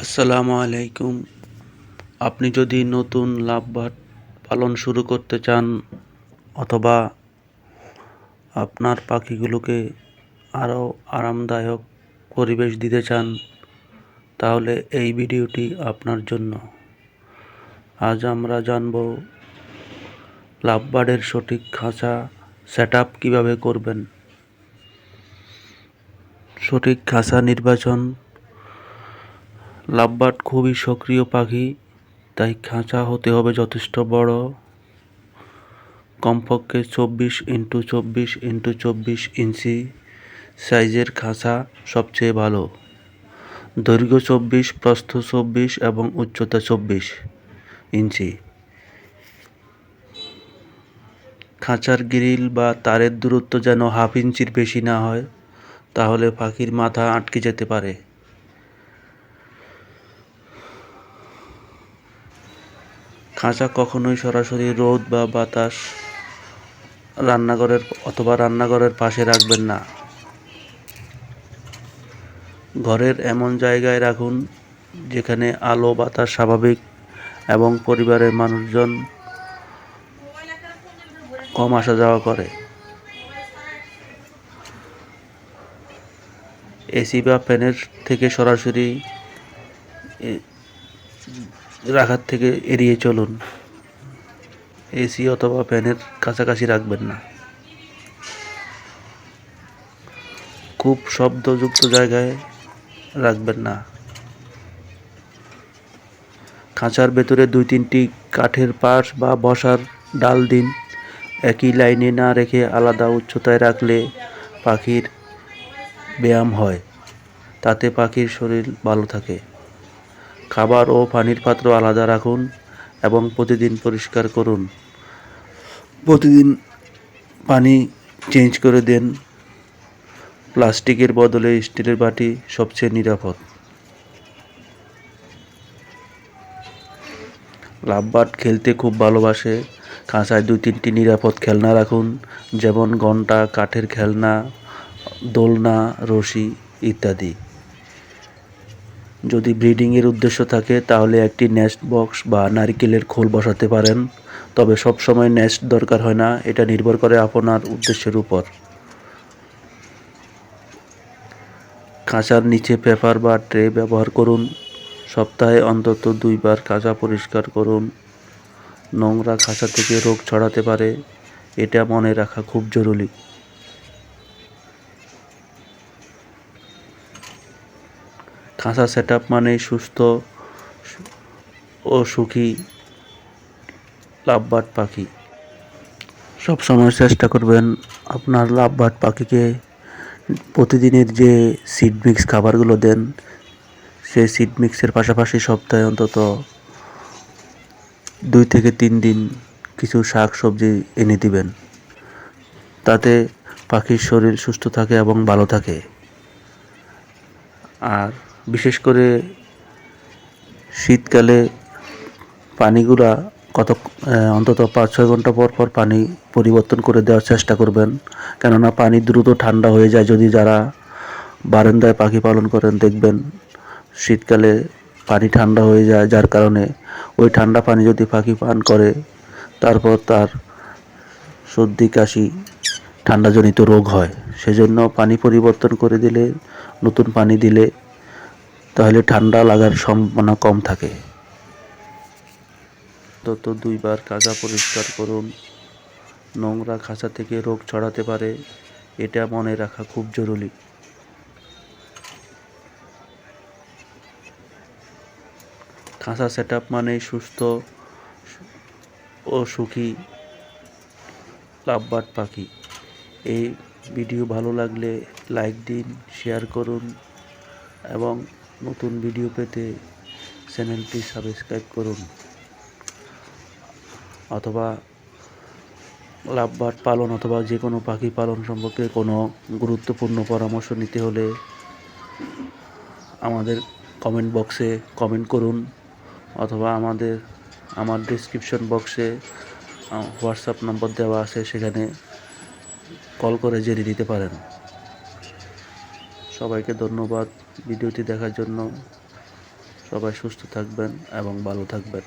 আসসালামু আলাইকুম। আপনি যদি নতুন লাভবার্ড পালন শুরু করতে চান অথবা আপনার পাখিগুলোকে আরও আরামদায়ক পরিবেশ দিতে চান, তাহলে এই ভিডিওটি আপনার জন্য। আজ আমরা জানব লাভবার্ডের সঠিক খাঁচা সেটআপ কীভাবে করবেন। সঠিক খাঁচা নির্বাচন। লাভবার্ড খুবই সক্রিয় পাখি, তাই খাঁচা হতে হবে যথেষ্ট বড়, কমপক্ষে 24x24x24 ইঞ্চি সাইজের খাঁচা সবচেয়ে ভালো। দৈর্ঘ্য 24, প্রস্থ 24 এবং উচ্চতা 24 ইঞ্চি। খাঁচার গ্রিল বা তারের দূরত্ব যেন 1/2 ইঞ্চির বেশি না হয়, তাহলে পাখির মাথা আটকে যেতে পারে। খাঁচা কখনোই সরাসরি রোদ বা বাতাস রান্নাঘরের পাশে রাখবেন না। ঘরের এমন জায়গায় রাখুন যেখানে আলো বাতাস স্বাভাবিক এবং পরিবারের মানুষজন কম আসা যাওয়া করে। এসি বা ফ্যানের থেকে সরাসরি রাখার থেকে এড়িয়ে চলুন। এসি অথবা ফ্যানের কাছাকাছি রাখবেন না। খুব শব্দযুক্ত জায়গায় রাখবেন না। খাঁচার ভেতরে 2-3টি কাঠের পাশ বা বসার ডাল দিন। একই লাইনে না রেখে আলাদা উচ্চতায় রাখলে পাখির ব্যায়াম হয়, তাতে পাখির শরীর ভালো থাকে। খাবার ও পানির পাত্র আলাদা রাখুন এবং প্রতিদিন পরিষ্কার করুন। প্রতিদিন পানি চেঞ্জ করে দেন। প্লাস্টিকের বদলে স্টিলের বাটি সবচেয়ে নিরাপদ। লাভবার্ড খেলতে খুব ভালোবাসে। খাঁচায় 2-3টি নিরাপদ খেলনা রাখুন, যেমন ঘণ্টা, কাঠের খেলনা, দোলনা, রশি ইত্যাদি। যদি ব্রিডিংয়ের উদ্দেশ্য থাকে তাহলে একটি নেস্ট বক্স বা নারকেলের খোল বসাতে পারেন, তবে সবসময় নেস্ট দরকার হয় না, এটা নির্ভর করে আপনার উদ্দেশ্যের উপর। খাঁচার নিচে পেপার বা ট্রে ব্যবহার করুন। সপ্তাহে অন্তত 2 বার খাঁচা পরিষ্কার করুন। নোংরা খাঁচা থেকে রোগ ছড়াতে পারে, এটা মনে রাখা খুব জরুরি। খাঁচা সেটআপ মানেই সুস্থ ও সুখী লাভবার্ড পাখি। সবসময় চেষ্টা করবেন আপনার লাভবার্ড পাখিকে প্রতিদিনের যে সিড মিক্স খাবারগুলো দেন, সেই সিড মিক্সের পাশাপাশি সপ্তাহে অন্তত 2 থেকে 3 দিন কিছু শাক সবজি এনে দিবেন। তাতে পাখির শরীর সুস্থ থাকে এবং ভালো থাকে। আর বিশেষ করে শীতকালে পানিগুলা অন্তত 5-6 ঘন্টা পর পর পানি পরিবর্তন করে দেওয়ার চেষ্টা করবেন, কেননা পানি দ্রুত ঠান্ডা হয়ে যায়। যদি যারা বারান্দায় পাখি পালন করেন, দেখবেন শীতকালে পানি ঠান্ডা হয়ে যায়, যার কারণে ওই ঠান্ডা পানি যদি পাখি পান করে, তারপর তার সর্দি কাশি ঠান্ডাজনিত রোগ হয়। সেজন্য পানি পরিবর্তন করে দিলে, নতুন পানি দিলে, তাহলে ঠান্ডা লাগার সম্ভাবনা কম থাকে। অন্তত 2 বার খাঁচা পরিষ্কার করুন। নোংরা খাঁচা থেকে রোগ ছড়াতে পারে, এটা মনে রাখা খুব জরুরি। খাঁচা সেটআপ মানেই সুস্থ ও সুখী লাভবার্ড পাখি। এই ভিডিও ভালো লাগলে লাইক দিন, শেয়ার করুন এবং নতুন ভিডিও পেতে চ্যানেলটি সাবস্ক্রাইব করুন। অথবা লাভবার্ড পালন অথবা যে কোনো পাখি পালন সম্পর্কে কোনো গুরুত্বপূর্ণ পরামর্শ নিতে হলে আমাদের কমেন্ট বক্সে কমেন্ট করুন, অথবা আমার ডেসক্রিপশন বক্সে হোয়াটসঅ্যাপ নম্বর দেওয়া আছে, সেখানে কল করে জেনে নিতে পারেন। সবাইকে ধন্যবাদ ভিডিওটি দেখার জন্য। সবাই সুস্থ থাকবেন এবং ভালো থাকবেন।